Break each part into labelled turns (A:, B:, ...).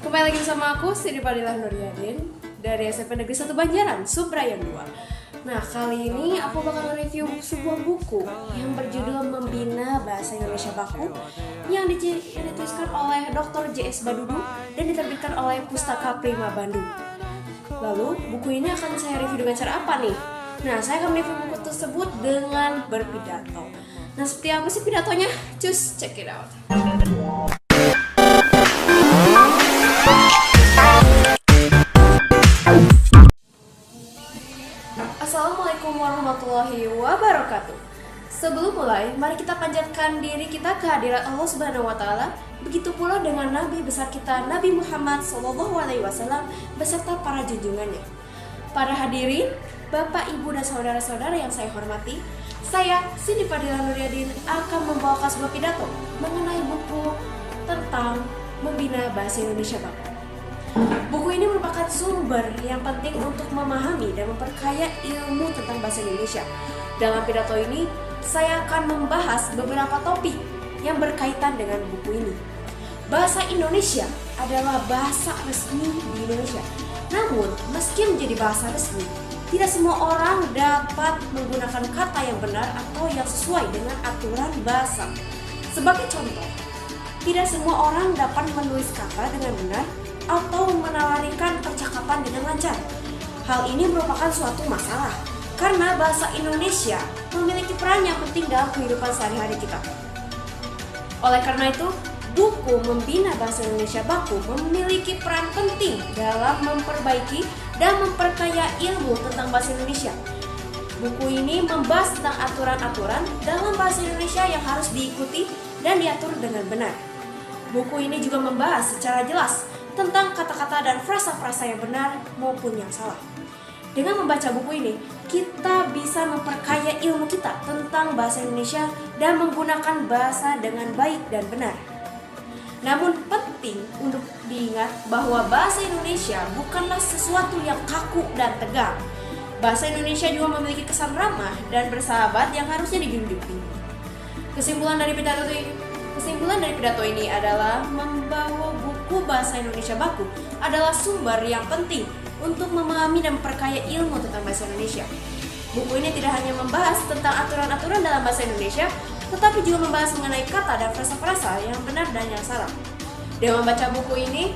A: Kembali lagi bersama aku, Siti Fadilah Nuryadin dari SMP Negeri 1 Banjaran, Subrayan 2. Nah, kali ini aku bakal review sebuah buku yang berjudul Membina Bahasa Indonesia Baku yang dituliskan oleh Dr. J.S. Badudu dan diterbitkan oleh Pustaka Prima Bandung. Lalu, buku ini akan saya review dengan cara apa nih? Nah, saya akan review buku tersebut dengan berpidato. Nah, seperti apa sih pidatonya? Cus, check it out. Assalamualaikum warahmatullahi wabarakatuh. Sebelum mulai, mari kita panjatkan diri kita ke hadirat Allah Subhanahu wa taala. Begitu pula dengan Nabi besar kita Nabi Muhammad SAW beserta para junjungannya. Para hadirin, Bapak, Ibu, dan saudara-saudara yang saya hormati, saya Siti Fadilah Nuryadin akan membawakan sebuah pidato mengenai buku tentang Membina Bahasa Indonesia Baku. Buku ini merupakan sumber yang penting untuk memahami dan memperkaya ilmu tentang bahasa Indonesia. Dalam pidato ini, saya akan membahas beberapa topik yang berkaitan dengan buku ini. Bahasa Indonesia adalah bahasa resmi di Indonesia. Namun, meski menjadi bahasa resmi, tidak semua orang dapat menggunakan kata yang benar atau yang sesuai dengan aturan bahasa. Sebagai contoh, tidak semua orang dapat menulis kata dengan benar atau menalarikan percakapan dengan lancar. Hal ini merupakan suatu masalah karena bahasa Indonesia memiliki peran yang penting dalam kehidupan sehari-hari kita. Oleh karena itu, buku Membina Bahasa Indonesia Baku memiliki peran penting dalam memperbaiki dan memperkaya ilmu tentang bahasa Indonesia. Buku ini membahas tentang aturan-aturan dalam bahasa Indonesia yang harus diikuti dan diatur dengan benar. Buku ini juga membahas secara jelas tentang kata-kata dan frasa-frasa yang benar maupun yang salah. Dengan membaca buku ini, kita bisa memperkaya ilmu kita tentang bahasa Indonesia dan menggunakan bahasa dengan baik dan benar. Namun penting untuk diingat bahwa bahasa Indonesia bukanlah sesuatu yang kaku dan tegang. Bahasa Indonesia juga memiliki kesan ramah dan bersahabat yang harusnya dihidupi. Kesimpulan dari pidato ini adalah membawa buku Bahasa Indonesia Baku adalah sumber yang penting untuk memahami dan memperkaya ilmu tentang bahasa Indonesia. Buku ini tidak hanya membahas tentang aturan-aturan dalam bahasa Indonesia, tetapi juga membahas mengenai kata dan frasa-frasa yang benar dan yang salah. Dengan membaca buku ini,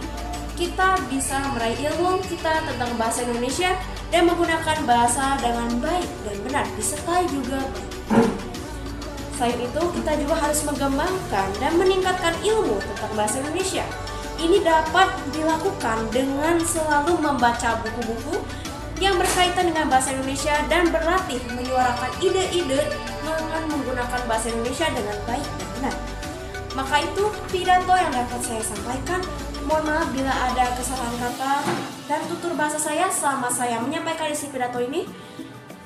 A: kita bisa meraih ilmu kita tentang bahasa Indonesia dan menggunakan bahasa dengan baik dan benar, disertai juga selain itu, kita juga harus mengembangkan dan meningkatkan ilmu tentang bahasa Indonesia. Ini dapat dilakukan dengan selalu membaca buku-buku yang berkaitan dengan bahasa Indonesia dan berlatih menyuarakan ide-ide dengan menggunakan bahasa Indonesia dengan baik dan benar. Maka itu pidato yang dapat saya sampaikan. Mohon maaf bila ada kesalahan kata dan tutur bahasa saya selama saya menyampaikan isi pidato ini.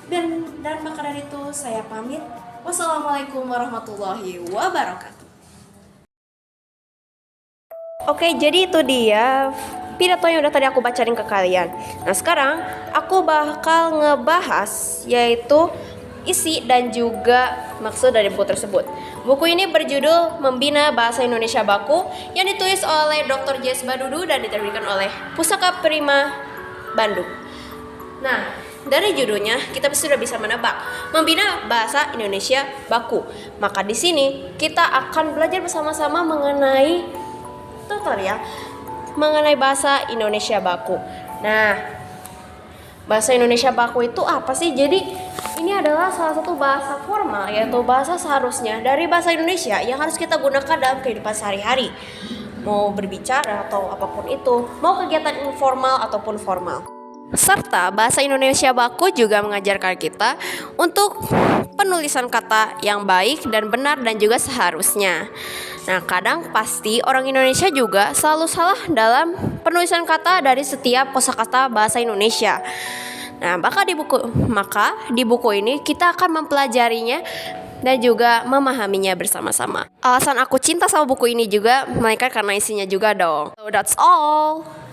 A: Dan maka dari itu saya pamit. Wassalamualaikum warahmatullahi wabarakatuh. Oke, jadi itu dia pidato yang udah tadi aku bacain ke kalian. Nah, sekarang aku bakal ngebahas yaitu isi dan juga maksud dari buku tersebut. Buku ini berjudul Membina Bahasa Indonesia Baku yang ditulis oleh Dr. J.S. Badudu dan diterbitkan oleh Pustaka Prima Bandung. Nah, dari judulnya kita sudah bisa menebak Membina Bahasa Indonesia Baku. Maka di sini kita akan belajar bersama-sama mengenai tutorial mengenai bahasa Indonesia Baku. Nah, bahasa Indonesia Baku itu apa sih? Jadi ini adalah salah satu bahasa formal, yaitu bahasa seharusnya dari bahasa Indonesia yang harus kita gunakan dalam kehidupan sehari-hari. Mau berbicara atau apapun itu, mau kegiatan informal ataupun formal. Serta bahasa Indonesia Baku juga mengajarkan kita untuk penulisan kata yang baik dan benar dan juga seharusnya. Nah, kadang pasti orang Indonesia juga selalu salah dalam penulisan kata dari setiap kosakata bahasa Indonesia. Nah, maka di buku ini kita akan mempelajarinya dan juga memahaminya bersama-sama. Alasan aku cinta sama buku ini juga melainkan karena isinya juga dong. So that's all.